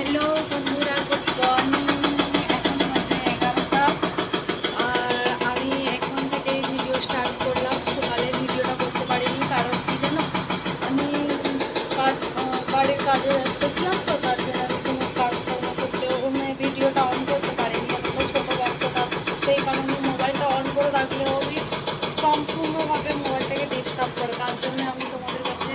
Hello বন্ধুরা, good morning. এখন বাজে 11টা। আর আমি এখন থেকে ভিডিও স্টার্ট করলাম। সকালে ভিডিওটা করতে পারিনি, কারণ কি জানো, আমি বাড়ির কাজে ব্যস্ত ছিলাম, তো তার জন্য আমি কোনো কাজকর্ম করতেও ভিডিওটা অন করতে পারিনি। আমি তো ছোটো বাচ্চাটা, সেই কারণে মোবাইলটা অন করে রাখলেও সম্পূর্ণভাবে মোবাইলটাকে ডিস্টার্ব করে। তার জন্য আমি তোমাদের কাছে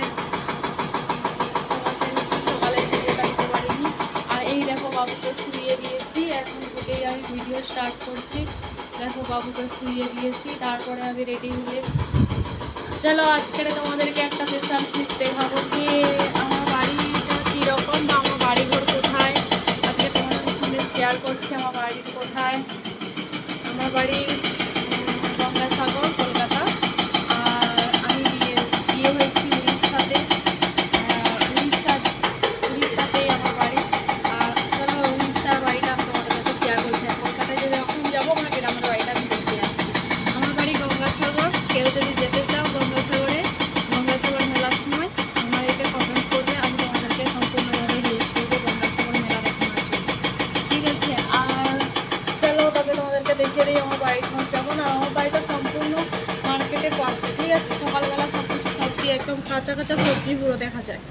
সকালে ভিডিওটা দিতে পারিনি। আর এই দেখো, বাবুকে শুইয়ে দিয়েছি। এখন থেকেই আমি ভিডিও স্টার্ট করছি। দেখো, বাবুকে শুইয়ে দিয়েছি, তারপরে আমি রেডি হয়ে চলো আজকের তোমাদেরকে একটা স্পেশাল চিজ দেখাবো কি আমার বাড়িটা কীরকম বা আমার বাড়িঘর কোথায়। আজকে তোমাদের সঙ্গে শেয়ার করছি আমার বাড়ি কোথায়। আমার বাড়ি গঙ্গাসাগর, কলকাতা। আর আমি বিয়ে হয়েছি উড়িষ্যাতে। উড়িষ্যাতেই আমার বাড়ি। আর চলো উড়িষ্যার বাড়িটা আমি তোমাদের কাছে শেয়ার করছি। আর কলকাতায় যদি যখন যাবো আমার গ্রামের বাড়িটা আমি দেখতে আসবো। আমার বাড়ি গঙ্গাসাগর। কেউ যদি যেতে চাও গঙ্গাসাগরে, গঙ্গাসাগর মেলার সময় আমাদেরকে কমেন্ট করবে, আমি তোমাদেরকে সম্পূর্ণভাবে হেল্প করবো গঙ্গাসাগর মেলা দেখানোর জন্য, ঠিক আছে? আর চলো তবে তোমাদেরকে দেখিয়ে দিই আমার বাড়ির ঘর কেমন। আর আমার বাড়িটা সম্পূর্ণ মার্কেটের পাশে, ঠিক আছে? সকালবেলা সব কিছু সবজি, একদম কাঁচা কাঁচা সবজি পুরো দেখা যায়।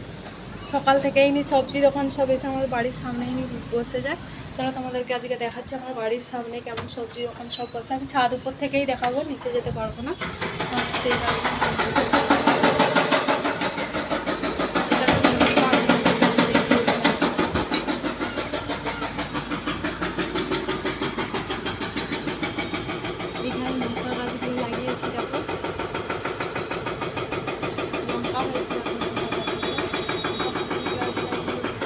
সকাল থেকেই নি সবজি দোকান সব এসে আমার বাড়ির সামনেই নি বসে যায়। চলো তোমাদেরকে আজকে দেখাচ্ছি আমার বাড়ির সামনে কেমন সবজি দোকান সব বসে। আমি ছাদ উপর থেকেই দেখাবো, নিচে যেতে পারবো না, সেই কারণে এখানে লঙ্কা গাছগুলো লাগিয়েছি। দেখো লঙ্কা হয়েছে, দেখো লঙ্কা গাছগুলো, গাছ লাগিয়েছি।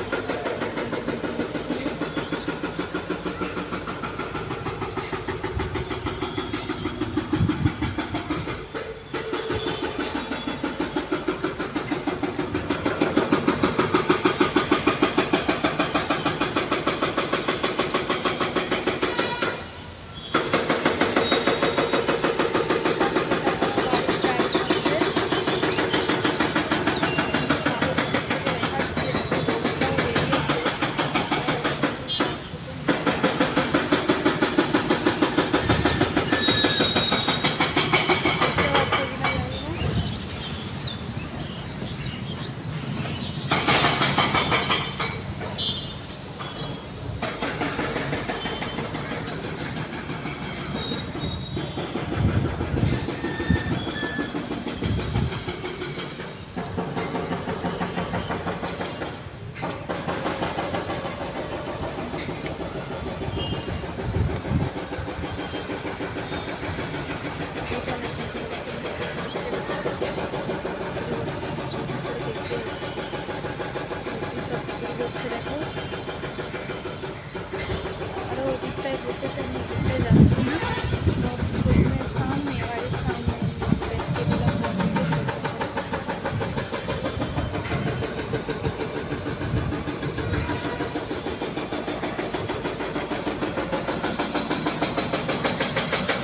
দেখো আরও ওদিকটায় বসেছে, আমি ওদিকটায় যাচ্ছি না। সব শোরুমের সামনে, বাড়ির সামনে দেখতে দিলাম বন্ধুকে ছোট্ট করে।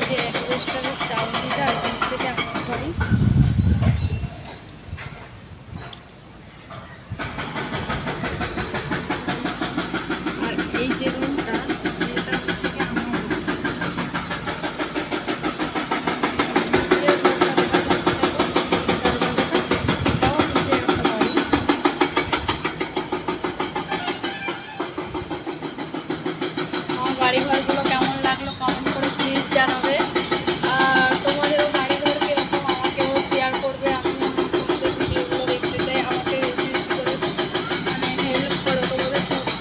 যে রেস্টুরেন্টের চাউমিনটা হচ্ছে কি আমার বাড়ি। আর এই যে রুমটা, এটা হচ্ছে কি আমার রুম। নিচের ঘরটা দেখা যাচ্ছে, দেখো দরজাটা, এটাও নিচের একটা বাড়ি। আমার বাড়িঘরগুলো কেমন লাগলো কমেন্ট করে প্লিজ জানাবে। আর তোমাদেরও বাড়িঘর কীরকম আমাকেও শেয়ার করবে। আমিও তোমাদের ভিডিওগুলো দেখতে চাই, আমাকে বেশি বেশি করে মানে হেল্প করো।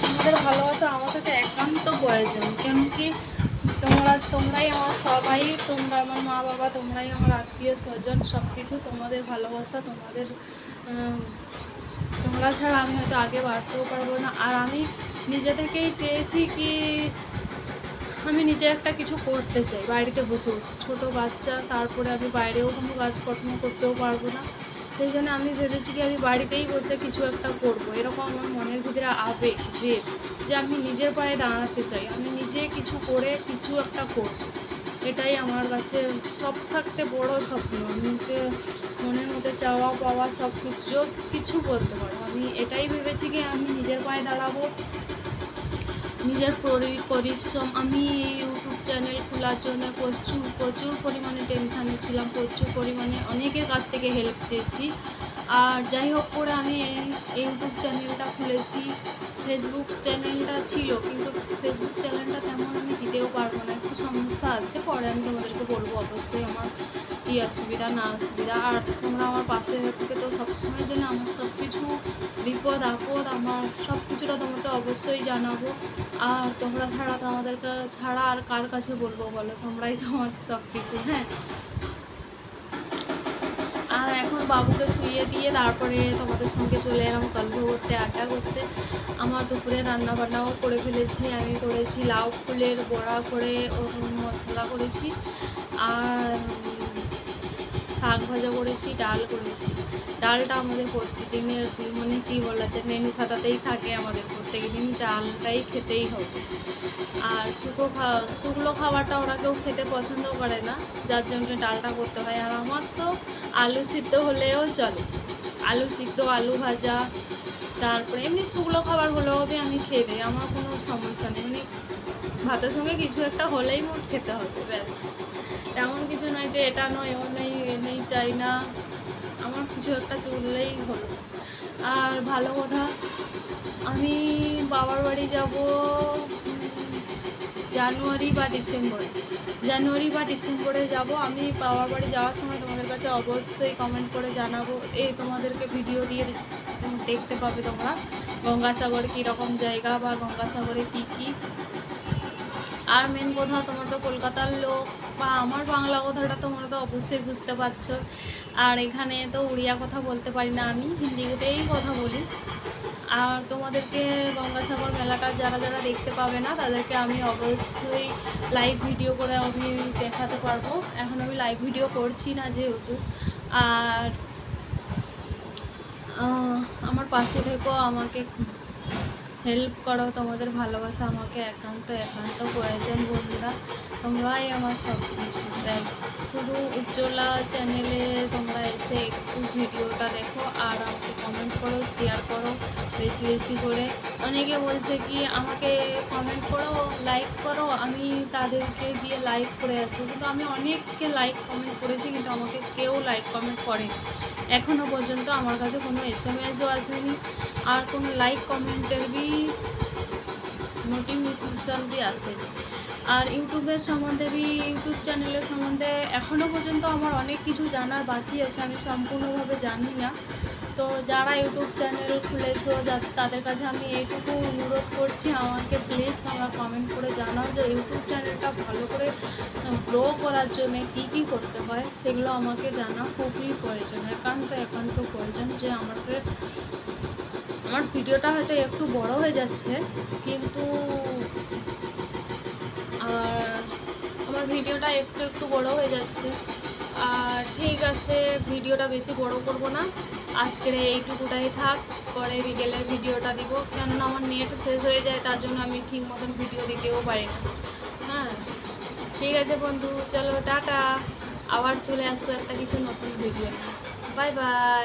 তোমাদের ভালোবাসা আমার কাছে একান্ত প্রয়োজন। কেন কি তোমরাই আমার সবাই, তোমরা আমার মা বাবা, তোমরাই আমার আত্মীয় স্বজন, সব কিছু তোমাদের ভালোবাসা, তোমরা ছাড়া আমি হয়তো আগে বাড়তেও পারবো না। আর আমি নিজে থেকেই চেয়েছি কি আমি নিজে একটা কিছু করতে চাই বাড়িতে বসে বসে। ছোটো বাচ্চা, তারপরে আমি বাইরেও কোনো কাজকর্ম করতেও পারবো না। সেই জন্য আমি ভেবেছি কি আমি বাড়িতেই বসে কিছু একটা করব। এরকম আমার মনের ভিতরে আবেগ যে আমি নিজের পায়ে দাঁড়াতে চাই, আমি নিজে কিছু করে কিছু একটা করব। এটাই আমার কাছে সব থাকতে বড় স্বপ্ন। আমাকে মনের মধ্যে চাওয়া পাওয়া সব কিছু কিছু বলতে পারো। আমি এটাই ভেবেছি কি আমি নিজের পায়ে দাঁড়াবো, নিজের পরিশ্রম। আমি এই ইউটিউব চ্যানেল খোলার জন্য প্রচুর পরিমাণে টেনশানে ছিলাম, প্রচুর পরিমাণে অনেকের কাছ থেকে হেল্প চেয়েছি। আর যাই হোক করে আমি এই ইউটিউব চ্যানেলটা খুলেছি। ফেসবুক চ্যানেলটা ছিল, কিন্তু ফেসবুক চ্যানেলটা তেমন আমি দিতেও পারবো না, একটু সমস্যা আছে, পরে আমি তোমাদেরকে বলবো অবশ্যই আমার কী অসুবিধা না অসুবিধা। আর তোমরা আমার পাশে থেকে তো সবসময়ের জন্য আমার সব কিছু বিপদ আপদ, আমার সব কিছুটা তোমাকে অবশ্যই জানাবো। আর তোমরা ছাড়া তো আমাদেরকে ছাড়া আর কার কাছে বলবো বলো, তোমরাই তো আমার সব কিছু। হ্যাঁ, আর এখন বাবুকে শুইয়ে দিয়ে তারপরে তোমাদের সঙ্গে চলে এলাম গল্প করতে, আড্ডা করতে। আমার দুপুরে রান্নাবান্নাও করে ফেলেছি, আমি করেছি লাউ ফুলের বড়া করে ওর মশলা করেছি, আর শাক ভাজা করেছি, ডাল করেছি। ডালটা আমাদের প্রত্যেকদিনের মানে কী বলা যায়, মেনু খাতাতেই থাকে, আমাদের প্রত্যেক দিন ডালটাই খেতেই হবে। আর শুকনো খাবারটা ওরা কেউ খেতে পছন্দ করে না, যার জন্য ডালটা করতে হয়। আর আমার তো আলু সিদ্ধ হলেও চলে, আলু সিদ্ধ, আলু ভাজা, তারপরে এমনি শুকনো খাবার হলেও আমি খেয়ে দিই, আমার কোনো সমস্যা নেই। মানে ভাতের সঙ্গে কিছু একটা হলেই মোট খেতে হবে, ব্যাস। তেমন কিছু নয় যে এটা নয় ও নেই এ নেই চাই না, আমার কিছু একটা চললেই হলো। আর ভালো কথা, আমি বাবার বাড়ি যাব জানুয়ারি বা ডিসেম্বরে যাব। আমি বাবার বাড়ি যাওয়ার সময় তোমাদের কাছে অবশ্যই কমেন্ট করে জানাবো, তোমাদেরকে ভিডিও দিয়ে দেখতে পাবে তোমরা গঙ্গাসাগর কীরকম জায়গা বা গঙ্গাসাগরে কী কী। আর মেন কথা, তোমরা তো কলকাতার লোক, বা আমার বাংলা কথাটা তোমরা তো অবশ্যই বুঝতে পারছো। আর এখানে তো উড়িয়া কথা বলতে পারি না, আমি হিন্দিতেই কথা বলি। আর তোমাদেরকে গঙ্গাসাগর মেলাটা যারা যারা দেখতে পাবে না, তাদেরকে আমি অবশ্যই লাইভ ভিডিও করে আমি দেখাতে পারবো। এখন আমি লাইভ ভিডিও করছি না যেহেতু। আর আমার পাশে থেকো, আমাকে হেল্প করো, তোমাদের ভালোবাসা আমাকে একান্ত প্রয়োজন বন্ধুরা, তোমরাই আমার সব কিছু। ব্যাস, শুধু উজ্জ্বলা চ্যানেলে তোমরা এসে একটু ভিডিওটা দেখো আর আমাকে কমেন্ট করো, শেয়ার করো বেশি বেশি করে। অনেকে বলছে কি আমাকে কমেন্ট করো, লাইক করো, আমি তাদেরকে দিয়ে লাইক করে আসবো, কিন্তু আমি অনেককে লাইক কমেন্ট করেছি, কিন্তু আমাকে কেউ লাইক কমেন্ট করেনি এখনও পর্যন্ত। আমার কাছে কোনো SMS-ও আসেনি, আর কোনো লাইক কমেন্টের নোটিফিকেশান আসেনি। আর ইউটিউবের সম্বন্ধে ইউটিউব চ্যানেলের সম্বন্ধে এখনও পর্যন্ত আমার অনেক কিছু জানার বাকি আছে, আমি সম্পূর্ণভাবে জানি না। তো যারা ইউটিউব চ্যানেল খুলেছো, তাদের কাছে আমি এইটুকু অনুরোধ করছি, আমাকে প্লিজ তোমরা কমেন্ট করে জানাও যে ইউটিউব চ্যানেলটা ভালো করে গ্রো করার জন্য কী করতে হয়, সেগুলো আমাকে জানা খুবই প্রয়োজন, একান্ত প্রয়োজন। যে আমার ভিডিওটা হয়তো একটু বড় হয়ে যাচ্ছে, কিন্তু আমার ভিডিওটা একটু বড় হয়ে যাচ্ছে। আর ঠিক আছে, ভিডিওটা বেশি বড় করব না, আজকের এইটুকুটাই থাক, পরে বিকেলের ভিডিওটা দিব, কেননা আমার নেট শেষ হয়ে যায়, তার জন্য আমি ঠিক মতন ভিডিও দিতেও পারি না। হ্যাঁ, ঠিক আছে বন্ধু, চলো টাটা, আবার চলে আসবো একটা কিছু নতুন ভিডিও। Bye bye.